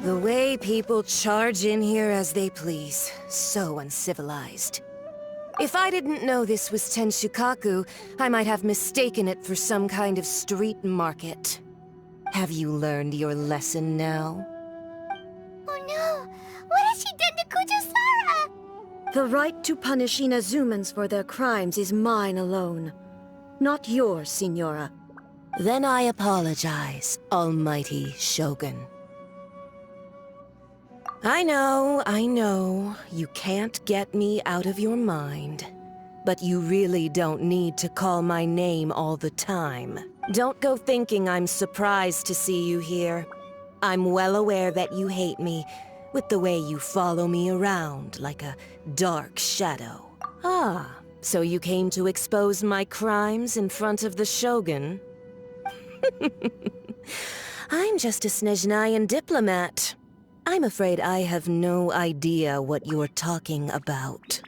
The way people charge in here as they please. So uncivilized. If I didn't know this was Tenshukaku, I might have mistaken it for some kind of street market. Have you learned your lesson now? Oh no! What has she done to Kujusara? The right to punish Inazumans for their crimes is mine alone. Not yours, Signora. Then I apologize, almighty Shogun. I know, you can't get me out of your mind. But you really don't need to call my name all the time. Don't go thinking I'm surprised to see you here. I'm well aware that you hate me, with the way you follow me around like a dark shadow. Ah, so you came to expose my crimes in front of the Shogun? I'm just a Snezhnayan diplomat. I'm afraid I have no idea what you're talking about.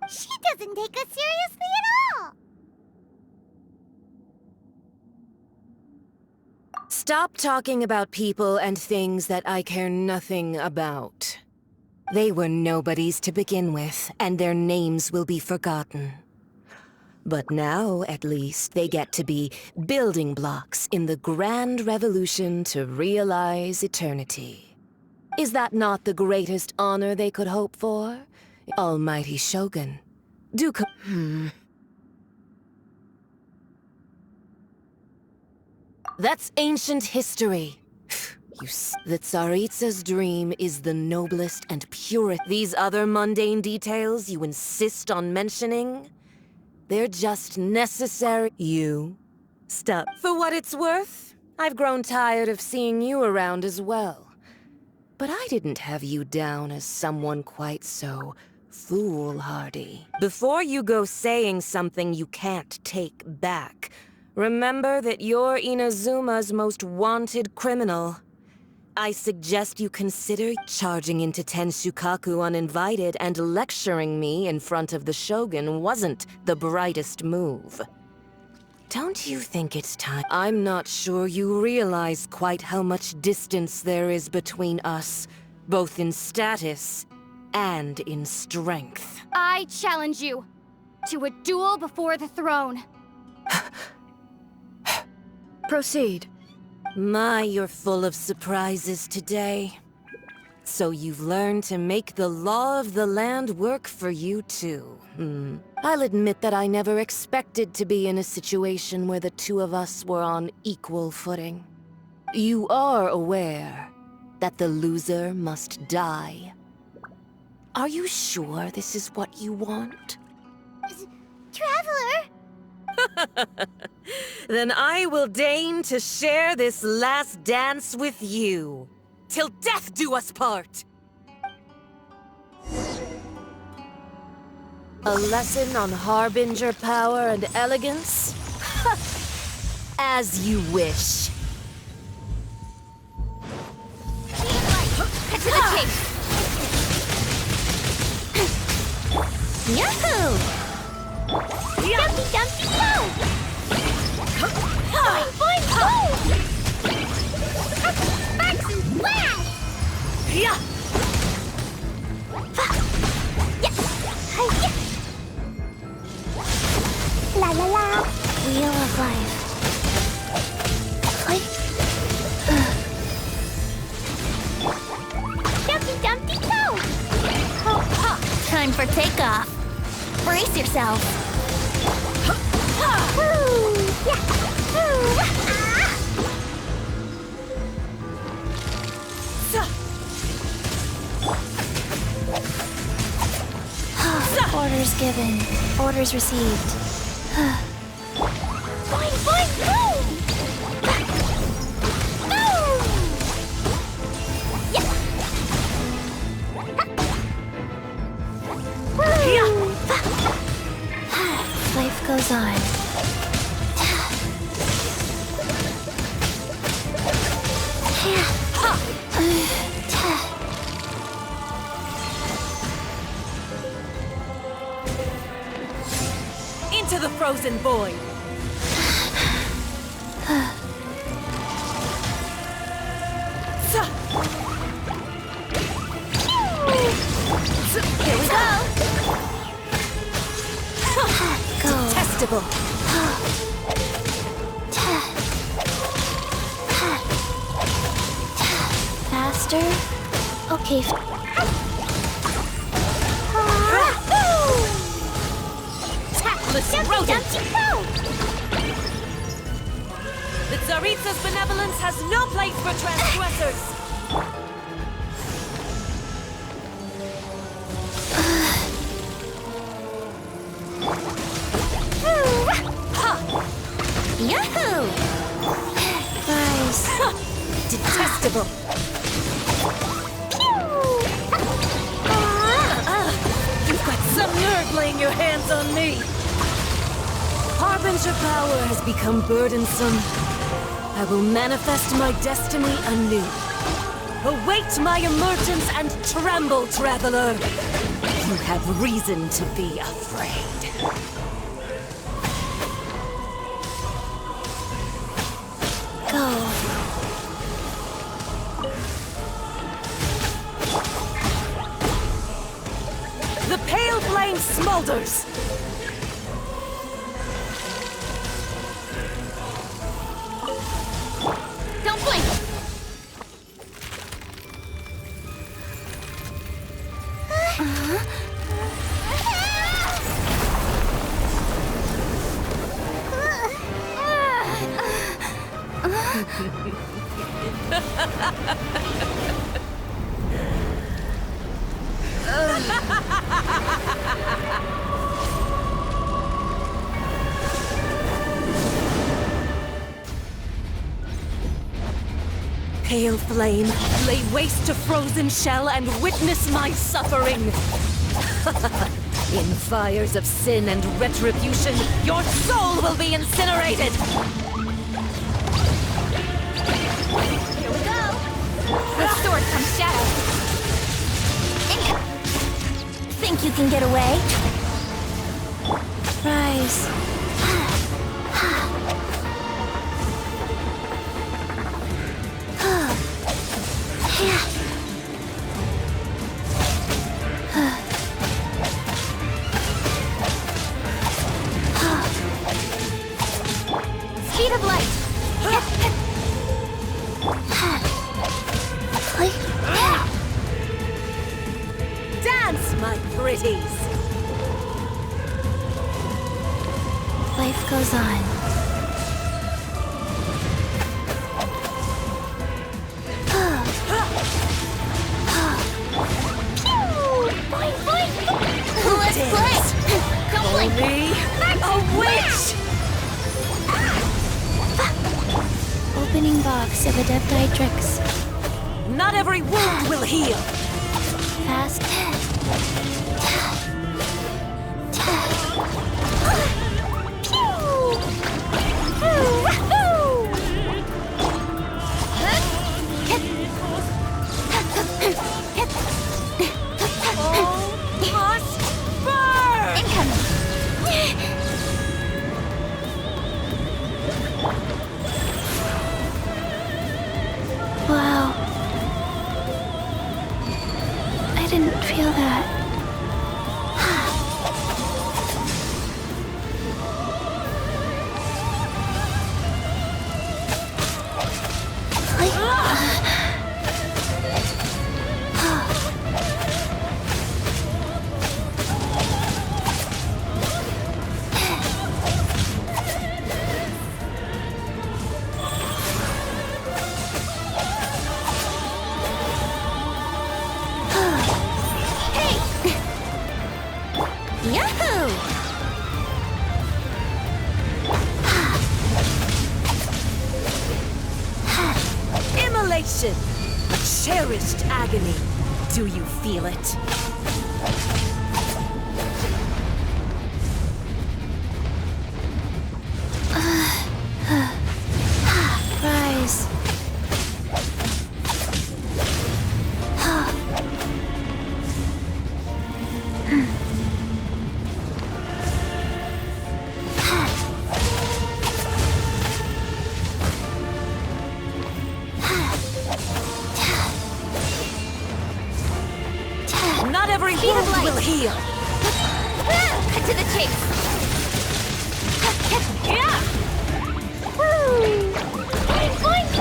She doesn't take us seriously at all! Stop talking about people and things that I care nothing about. They were nobodies to begin with, and their names will be forgotten. But now, at least, they get to be building blocks in the grand revolution to realize eternity. Is that not the greatest honor they could hope for? Almighty Shogun. That's ancient history. The Tsaritsa's dream is the noblest and purest. These other mundane details you insist on mentioning? They're just necessary. Stop. For what it's worth, I've grown tired of seeing you around as well. But I didn't have you down as someone quite so foolhardy. Before you go saying something you can't take back, remember that you're Inazuma's most wanted criminal. I suggest you consider charging into Tenshukaku uninvited, and lecturing me in front of the Shogun wasn't the brightest move. Don't you think it's time? I'm not sure you realize quite how much distance there is between us, both in status and in strength. I challenge you to a duel before the throne. Proceed. My, you're full of surprises today. So you've learned to make the law of the land work for you too. I'll admit that I never expected to be in a situation where the two of us were on equal footing. You are aware that the loser must die. Are you sure this is what you want? Traveler! Then I will deign to share this last dance with you. Till death do us part! A lesson on Harbinger power and elegance? As you wish. Cut to the chase! Yahoo! Dumpty dumpty go! Boing boing boom! Sparks and flash! Yeah! La la la! Wheel of life. Dumpty dumpty go! Time for takeoff. Brace yourself. Woo! Yeah! Woo! Orders given. Orders received. Boing, boing, boom! Boom! Yeah! Woo! Life goes on. Into the frozen void! faster? Okay. Tactless rodent! The Tsaritsa's benevolence has no place for transgressors! Yahoo! Nice. Detestable! You've got some nerve laying your hands on me! Harbinger power has become burdensome. I will manifest my destiny anew. Await my emergence and tremble, traveler! You have reason to be afraid. Go. The pale flame smolders! Don't blink! Pale flame, lay waste to frozen shell and witness my suffering! In fires of sin and retribution, your soul will be incinerated! Here we go! With sword comes shadow. Think you can get away? Rise. Speed of light. Dance, my pretties! Life goes on. Let's play! Don't blink! Me, a witch! Opening box of Adepti-Trix. Not every wound will heal! Fast. Must burn! Incoming. Wow. I didn't feel that. Yahoo! Immolation! A cherished agony. Do you feel it? Rise. Not every Speed of wound light. will heal! Cut to the chase. Yeah! Boink, boink.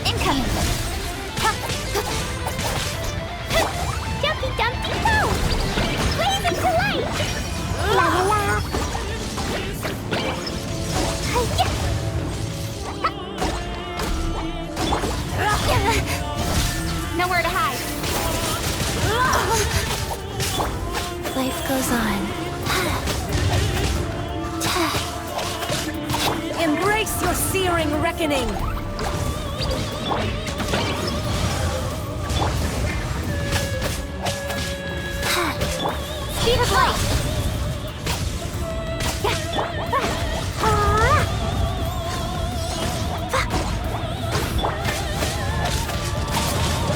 Incoming! Jumpy Dumpty Go! Blaze into light! La la la! Hi-ya! Nowhere to hide. Life goes on. Embrace your searing reckoning! Speed of light!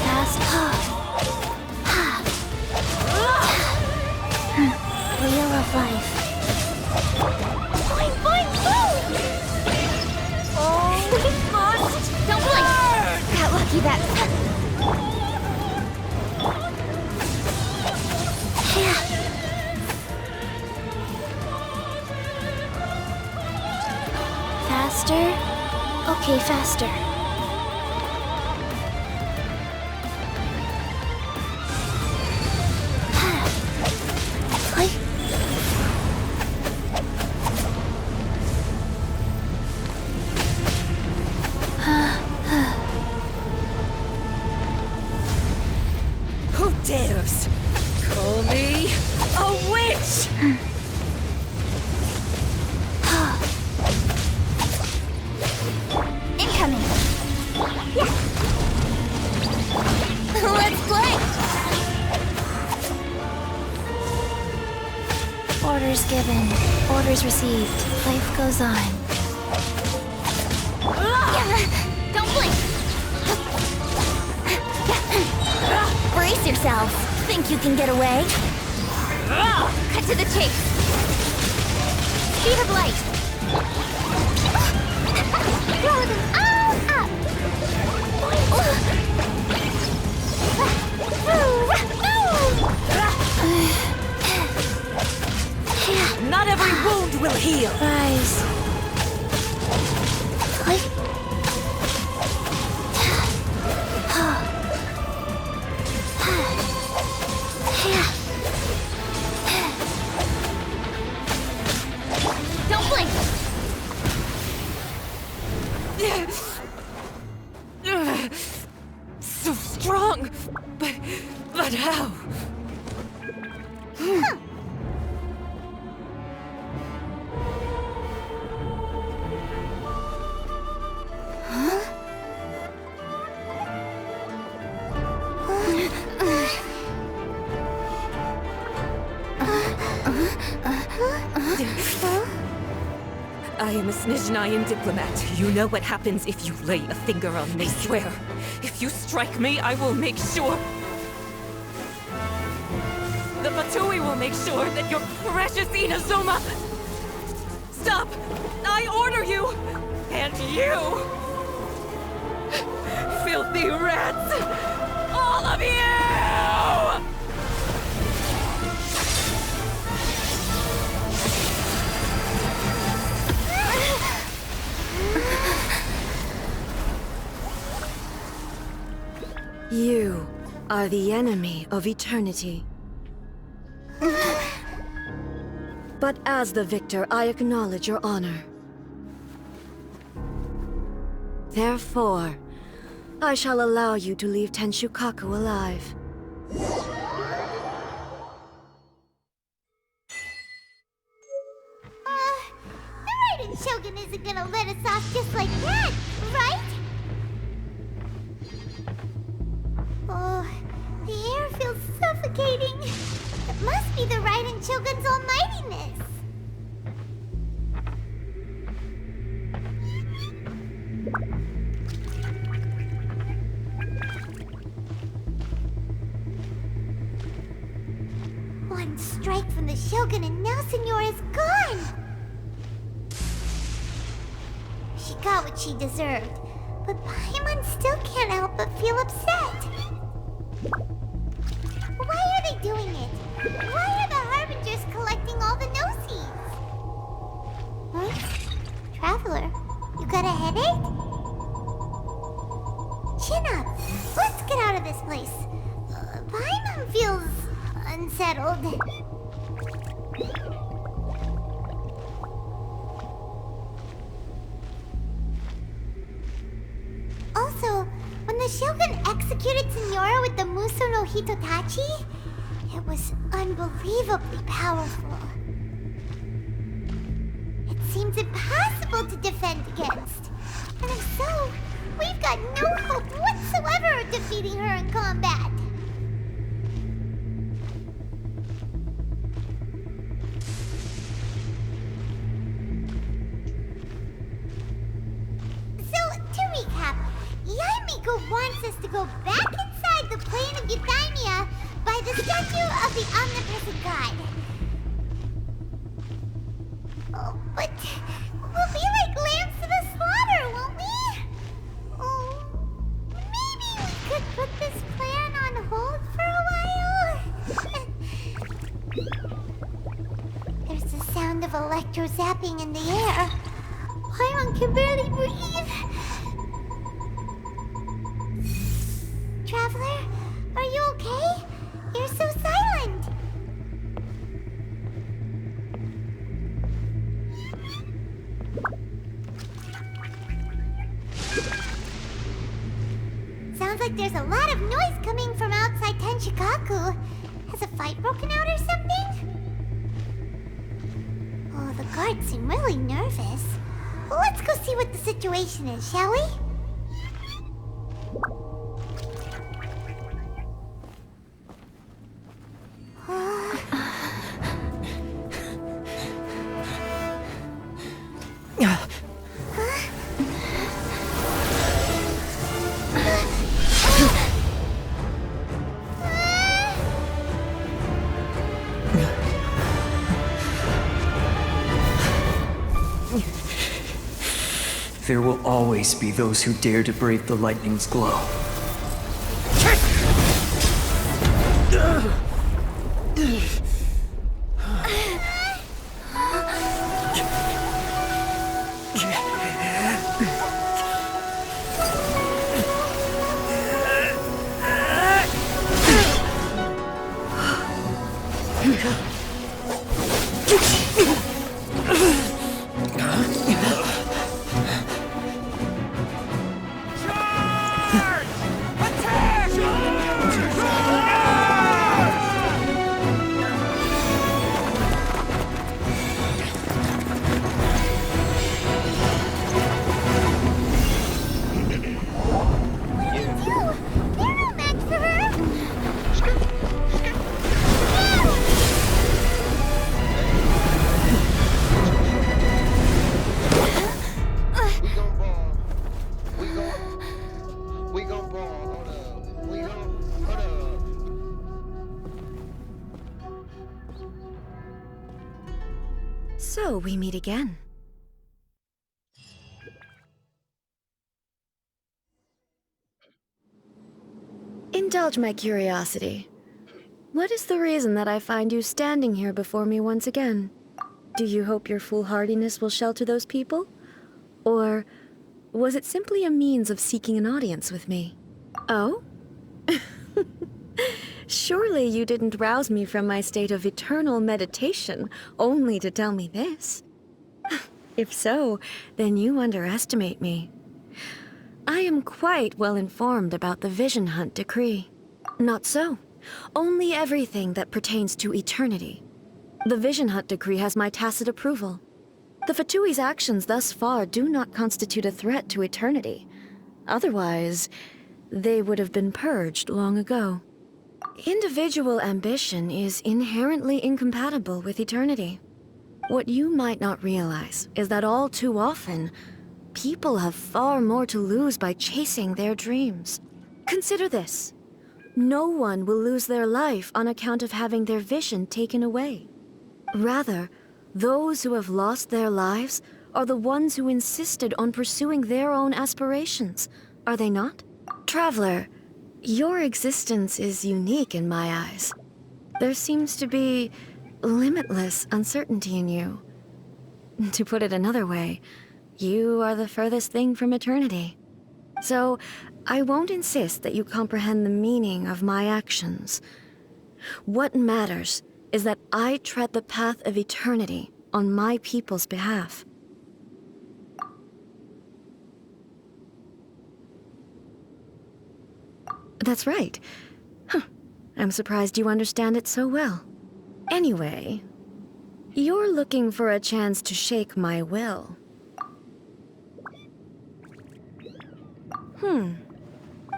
Fast. Wheel of life. Boing, boing, boom! Oh, must! Don't blink! Got lucky that... Faster? Okay, faster. Who dares call me a witch? Incoming! Yeah! Let's play! Orders given, orders received. Life goes on. Don't blink! Brace yourself. Think you can get away? Cut to the chase. Speed of light. Throw them all up. Not every wound will heal. Rise. Don't blink. So strong, but how? I am a Snezhnayan diplomat. You know what happens if you lay a finger on me. I swear, if you strike me, I will make sure... The Fatui will make sure that your precious Inazuma... Stop! I order you! And you! Filthy rats! All of you! You are the enemy of eternity. But as the victor, I acknowledge your honor. Therefore, I shall allow you to leave Tenshukaku alive. The Raiden Shogun isn't gonna let us off just like that, right? Oh, the air feels suffocating. It must be the Raiden Shogun's almightiness. One strike from the Shogun and now Senora's gone! She got what she deserved, but Paimon still can't help but feel upset. Why are they doing it? Why are the Harbingers collecting all the no-seeds? Huh? Traveler, you got a headache? Chin up. Let's get out of this place. Paimon feels unsettled. Also, when the Shogun executed Singora with the Muso no Hitotachi, it was unbelievably powerful. It seems impossible to defend against. And if so, we've got no hope whatsoever of defeating her in combat. So, to recap, Yaemiko wants us to go back inside the plane of Euthymia by the statue of the omnipresent god. Oh, but we'll be like lambs to the slaughter, won't we? Oh, maybe we could put this plan on hold for a while? There's the sound of electro zapping in the air. Paimon can barely breathe. Traveler, are you okay? You're so silent. Sounds like there's a lot of noise coming from outside Tenshikaku. Has a fight broken out or something? Oh, the guards seem really nervous. Let's go see what the situation is, shall we? There will always be those who dare to brave the lightning's glow. So we meet again. Indulge my curiosity. What is the reason that I find you standing here before me once again? Do you hope your foolhardiness will shelter those people? Or was it simply a means of seeking an audience with me? Oh? Surely you didn't rouse me from my state of eternal meditation only to tell me this. If so, then you underestimate me. I am quite well informed about the Vision Hunt decree. Not so. Only everything that pertains to eternity. The Vision Hunt decree has my tacit approval. The Fatui's actions thus far do not constitute a threat to eternity. Otherwise, they would have been purged long ago. Individual ambition is inherently incompatible with eternity. What you might not realize is that all too often, people have far more to lose by chasing their dreams. Consider this. No one will lose their life on account of having their vision taken away. Rather, those who have lost their lives are the ones who insisted on pursuing their own aspirations, are they not? Traveler, your existence is unique in my eyes. There seems to be limitless uncertainty in you. To put it another way, you are the furthest thing from eternity. So, I won't insist that you comprehend the meaning of my actions. What matters is that I tread the path of eternity on my people's behalf. That's right. Huh. I'm surprised you understand it so well. Anyway, you're looking for a chance to shake my will.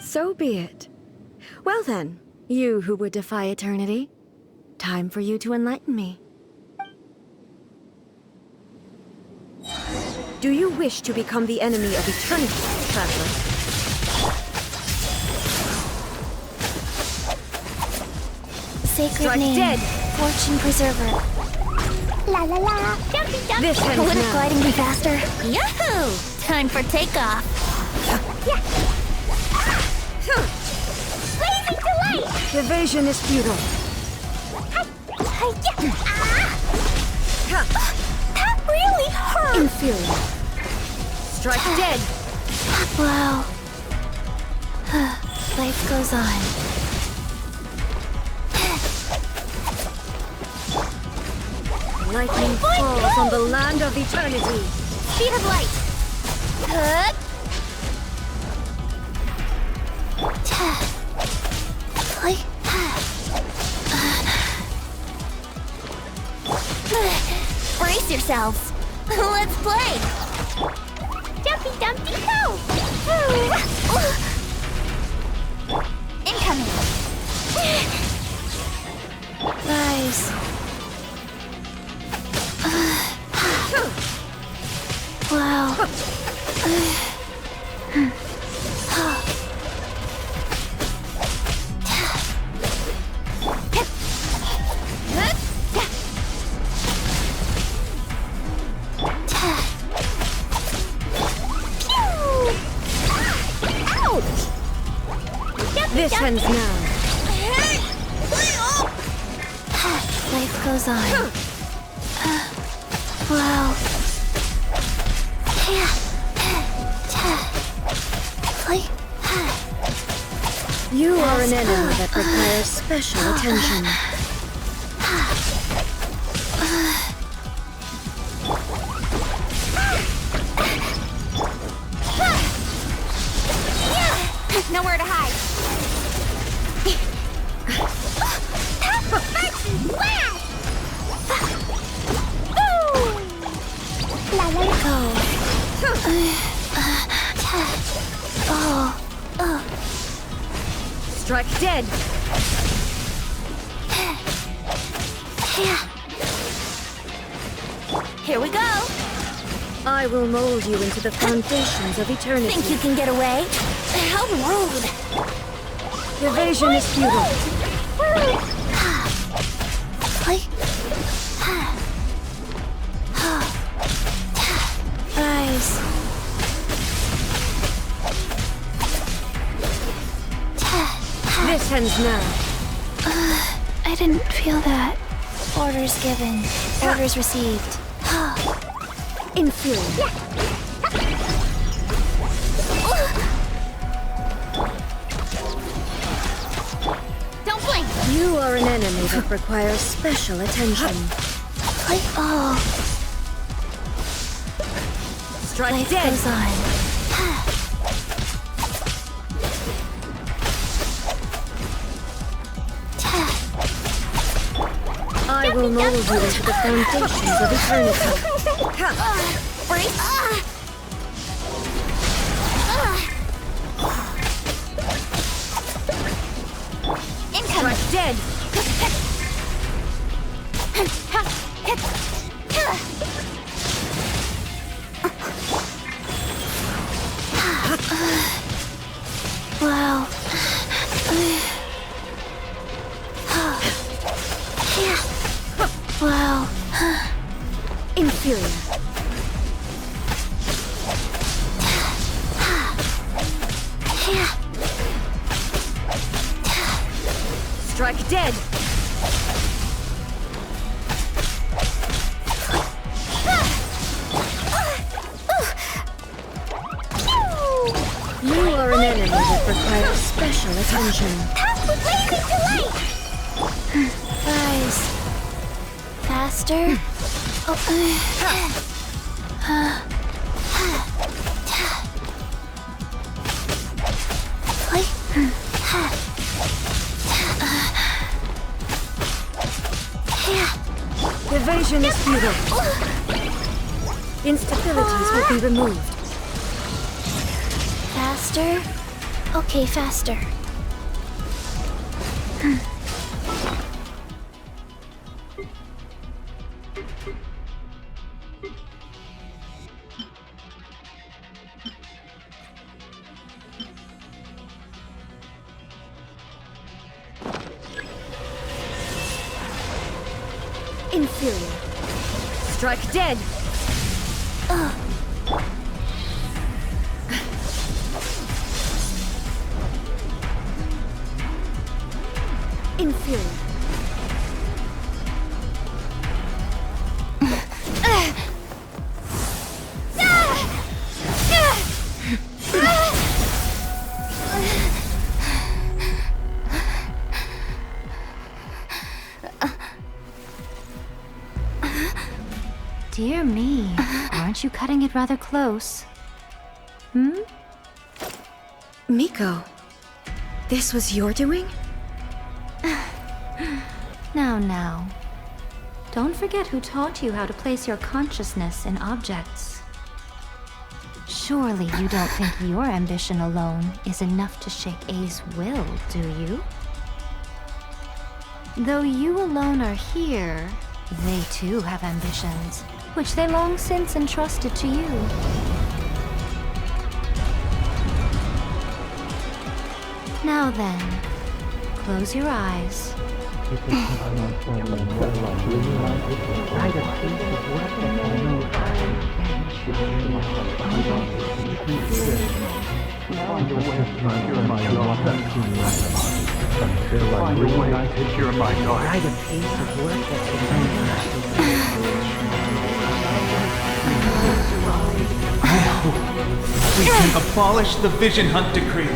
So be it. Well then, you who would defy eternity, time for you to enlighten me. Do you wish to become the enemy of eternity, traveler? Sacred Strike name. dead. Fortune preserver. La la la. Jumpy, jumpy. This ends Wouldn't now. gliding be faster? Yahoo! Time for takeoff. Blazing delight. Evasion is futile. That really hurt. Inferior. Strike dead. Wow. Life goes on. Lightning falls on the land of eternity. Speed of light. Hup. Play. Brace yourselves. Let's play. Jumpy, dumpty, go. Incoming. Guys. Wow. This ends now. Life goes on. Wow. Play. You are an enemy that requires special attention. Nowhere to hide. La la la. Strike dead. Here we go. I will mold you into the foundations of eternity. Think you can get away? How rude. Evasion is futile. Play. Rise. This ends now. I didn't feel that. Orders given. Orders received. Inferior. Don't blink. You are an enemy that requires special attention. Play. Oh. Strike Life dead. goes on. I will mold you into the foundations of eternity. Brace. Incoming. Strike dead. Wow. Wow. Inferior. Strike dead. You are requires special attention. Path with blazing delight! Rise. Faster. Evasion is futile. Instabilities will be removed. Faster. Okay, faster. Inferior. Strike dead. Inferior. Dear me, aren't you cutting it rather close? Miko, this was your doing? Now. Don't forget who taught you how to place your consciousness in objects. Surely you don't think your ambition alone is enough to shake A's will, do you? Though you alone are here, they too have ambitions, which they long since entrusted to you. Now then, close your eyes. We can abolish the Vision Hunt Decree.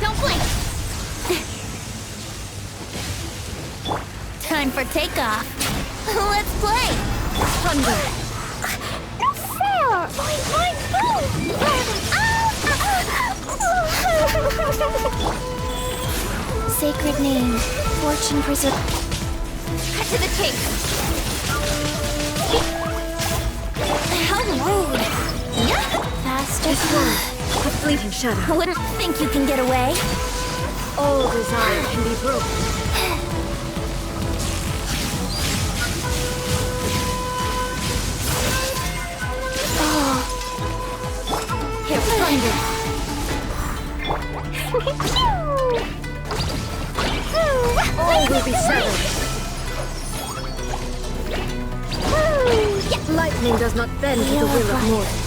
Don't blink! Time for takeoff. Let's play! Thunder. No fair! Sacred name, fortune preserve. Cut to the chase. How rude! Faster. A fleeting shadow. Wouldn't think you can get away. All desire can be broken. Here, thunder. All will be settled. Lightning does not bend to the will of mortals.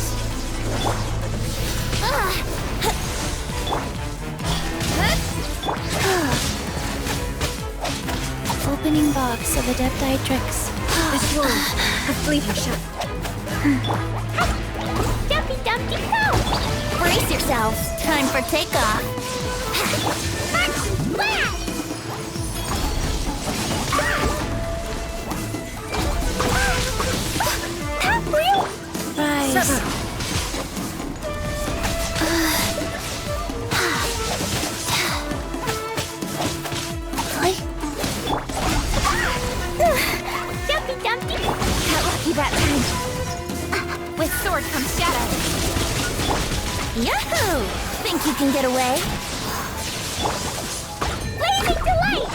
Opening box of Adepti-Trix. This one, a fleeting shadow. Dumpy Dumpty Go! Brace yourselves. Time for takeoff. Rise. Sever. Dumpy Dumpty! Got lucky that time. With sword comes shadow. Yahoo! Think you can get away? Blazing delight!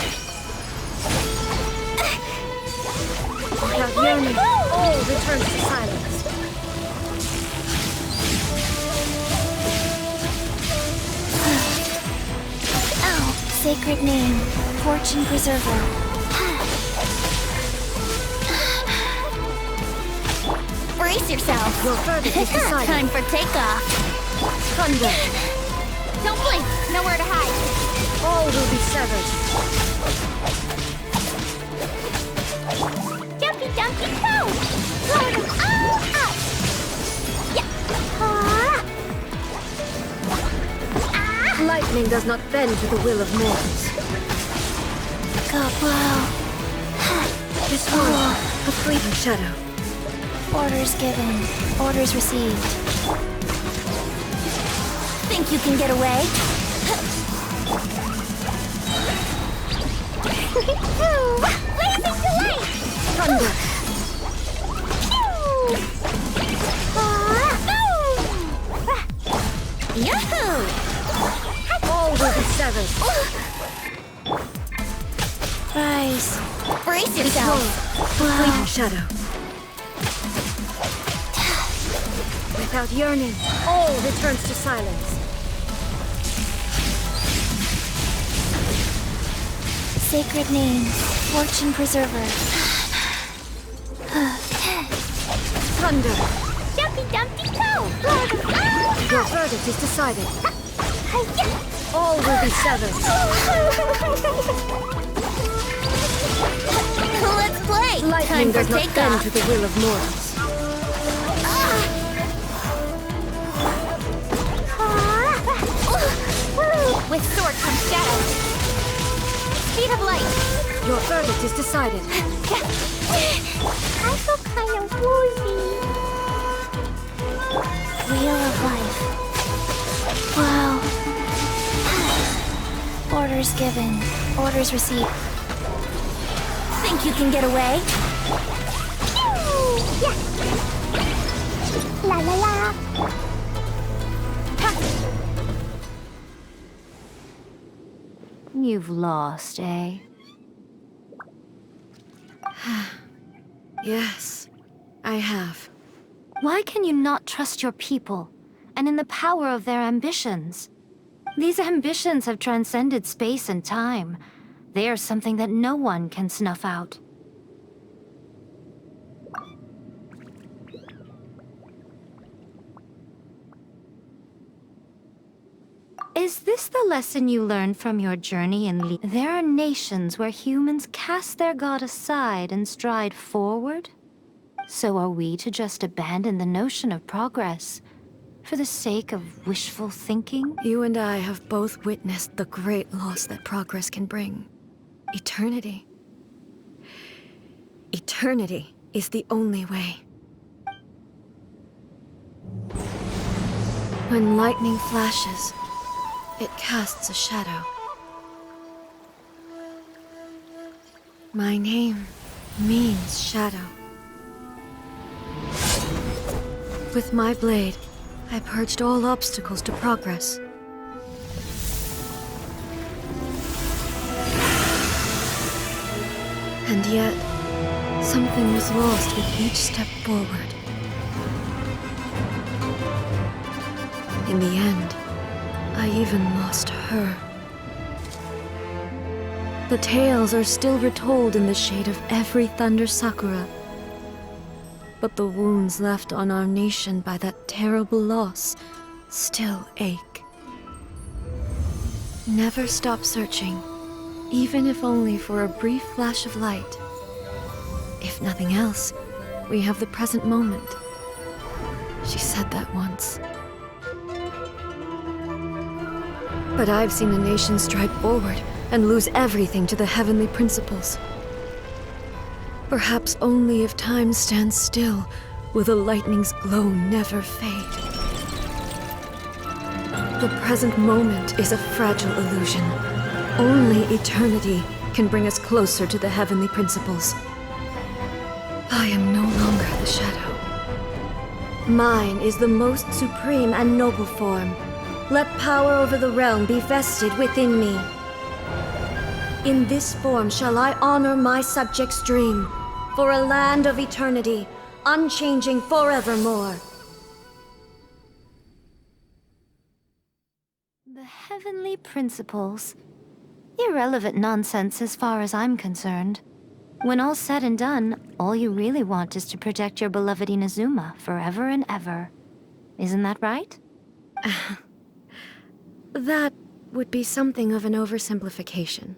Without yearning, all returns to silence. Oh, sacred name, fortune preserver. Brace yourself. Your verdict is decided. Time for takeoff. Thunder. Don't blink. Nowhere to hide. All will be severed. Lightning does not bend to the will of mortals. God, wow. This world, a fleeting shadow. Orders given, orders received. Think you can get away? Blazing delight! Thunder! Yahoo! All will be severed. Rise. Brace This yourself. world, a fleeting shadow. Without yearning, all returns to silence. Sacred name, fortune preserver. Thunder! Jumpy Dumpty Toe! Your verdict is decided. All will be severed. Let's play! Lightning Time for does not bend takeoff. to the will of mortals. With sword comes shadow. Speed of light. Your verdict is decided. I feel kind of woozy. Wheel of life. Wow. Orders given, orders received. Think you can get away? Yeah. La la la. You've lost, eh? Yes, I have. Why can you not trust your people and in the power of their ambitions? These ambitions have transcended space and time. They are something that no one can snuff out. Is this the lesson you learned from your journey in There are nations where humans cast their god aside and stride forward? So are we to just abandon the notion of progress for the sake of wishful thinking? You and I have both witnessed the great loss that progress can bring. Eternity. Eternity is the only way. When lightning flashes, it casts a shadow. My name means shadow. With my blade, I purged all obstacles to progress. And yet, something was lost with each step forward. In the end, I even lost her. The tales are still retold in the shade of every thunder sakura. But the wounds left on our nation by that terrible loss still ache. Never stop searching, even if only for a brief flash of light. If nothing else, we have the present moment. She said that once. But I've seen a nation stride forward and lose everything to the heavenly principles. Perhaps only if time stands still will the lightning's glow never fade. The present moment is a fragile illusion. Only eternity can bring us closer to the heavenly principles. I am no longer the shadow. Mine is the most supreme and noble form. Let power over the realm be vested within me. In this form shall I honor my subjects' dream, for a land of eternity, unchanging forevermore. The heavenly principles. Irrelevant nonsense as far as I'm concerned. When all's said and done, all you really want is to protect your beloved Inazuma forever and ever. Isn't that right? That would be something of an oversimplification.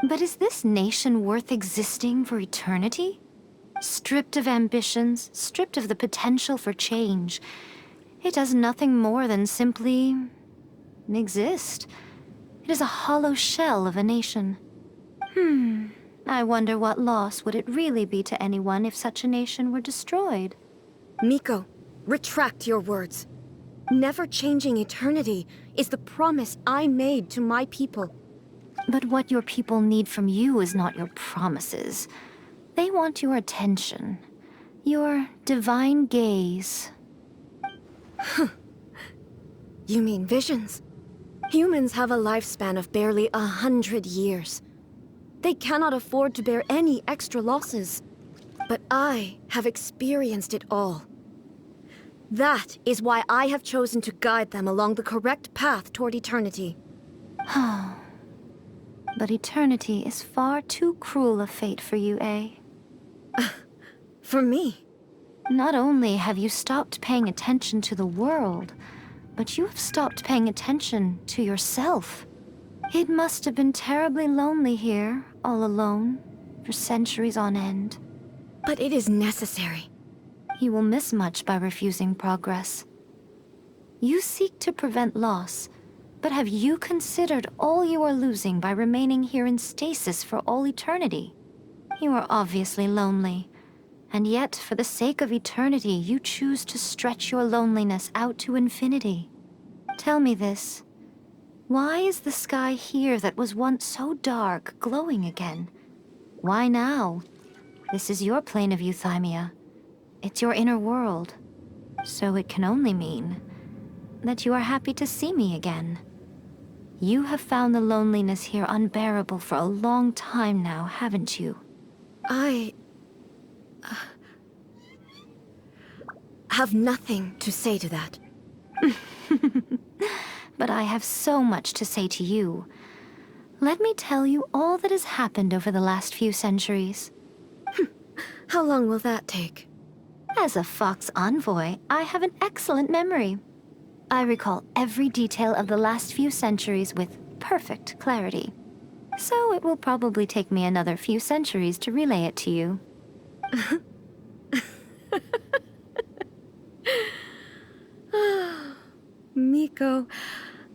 But is this nation worth existing for eternity? Stripped of ambitions, stripped of the potential for change, it does nothing more than simply exist. It is a hollow shell of a nation. I wonder what loss would it really be to anyone if such a nation were destroyed? Miko, retract your words. Never changing eternity is the promise I made to my people. But what your people need from you is not your promises. They want your attention. Your divine gaze. You mean visions? Humans have a lifespan of barely 100 years. They cannot afford to bear any extra losses. But I have experienced it all. That is why I have chosen to guide them along the correct path toward eternity. But eternity is far too cruel a fate for you, eh? For me? Not only have you stopped paying attention to the world, but you have stopped paying attention to yourself. It must have been terribly lonely here, all alone, for centuries on end. But it is necessary. You will miss much by refusing progress. You seek to prevent loss, but have you considered all you are losing by remaining here in stasis for all eternity? You are obviously lonely, and yet for the sake of eternity, you choose to stretch your loneliness out to infinity. Tell me this. Why is the sky here that was once so dark glowing again? Why now? This is your plane of euthymia. It's your inner world. So it can only mean that you are happy to see me again. You have found the loneliness here unbearable for a long time now, haven't you? I have nothing to say to that. But I have so much to say to you. Let me tell you all that has happened over the last few centuries. How long will that take? As a Fox envoy, I have an excellent memory. I recall every detail of the last few centuries with perfect clarity. So it will probably take me another few centuries to relay it to you. Miko,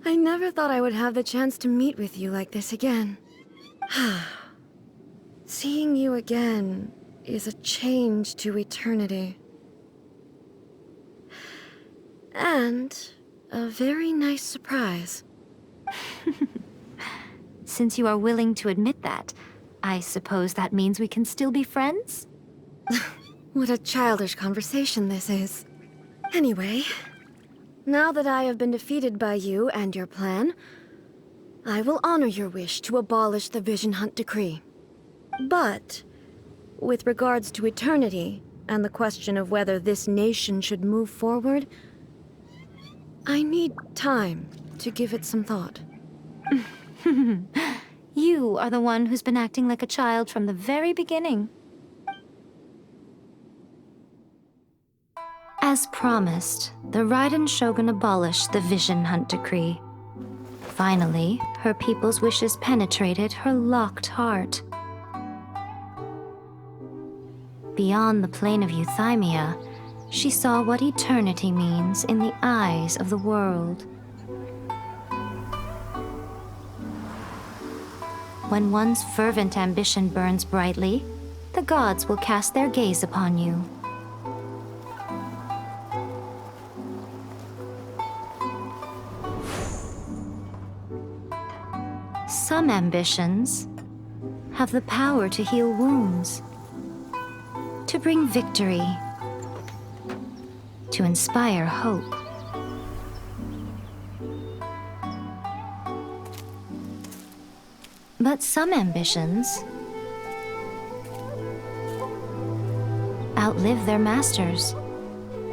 I never thought I would have the chance to meet with you like this again. Seeing you again is a change to eternity. And a very nice surprise. Since you are willing to admit that, I suppose that means we can still be friends? What a childish conversation this is. Anyway, now that I have been defeated by you and your plan, I will honor your wish to abolish the Vision Hunt Decree. But, with regards to eternity, and the question of whether this nation should move forward, I need time to give it some thought. You are the one who's been acting like a child from the very beginning. As promised, the Raiden Shogun abolished the Vision Hunt Decree. Finally, her people's wishes penetrated her locked heart. Beyond the plane of euthymia, she saw what eternity means in the eyes of the world. When one's fervent ambition burns brightly, the gods will cast their gaze upon you. Some ambitions have the power to heal wounds, to bring victory, to inspire hope. But some ambitions outlive their masters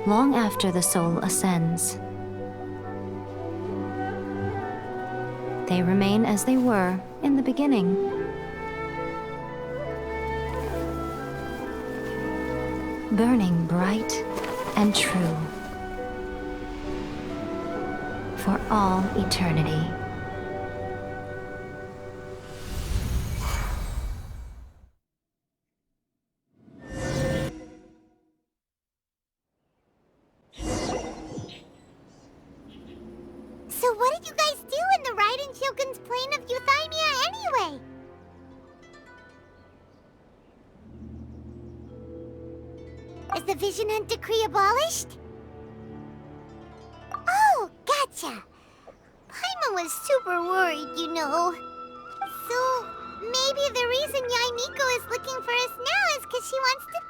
long after the soul ascends. They remain as they were in the beginning. Burning bright and true for all eternity. So what did you guys do in the Raiden Shogun's plane of Division Hunt decree abolished? Oh, gotcha. Paimon was super worried, you know. So, maybe the reason Yae Miko is looking for us now is because she wants to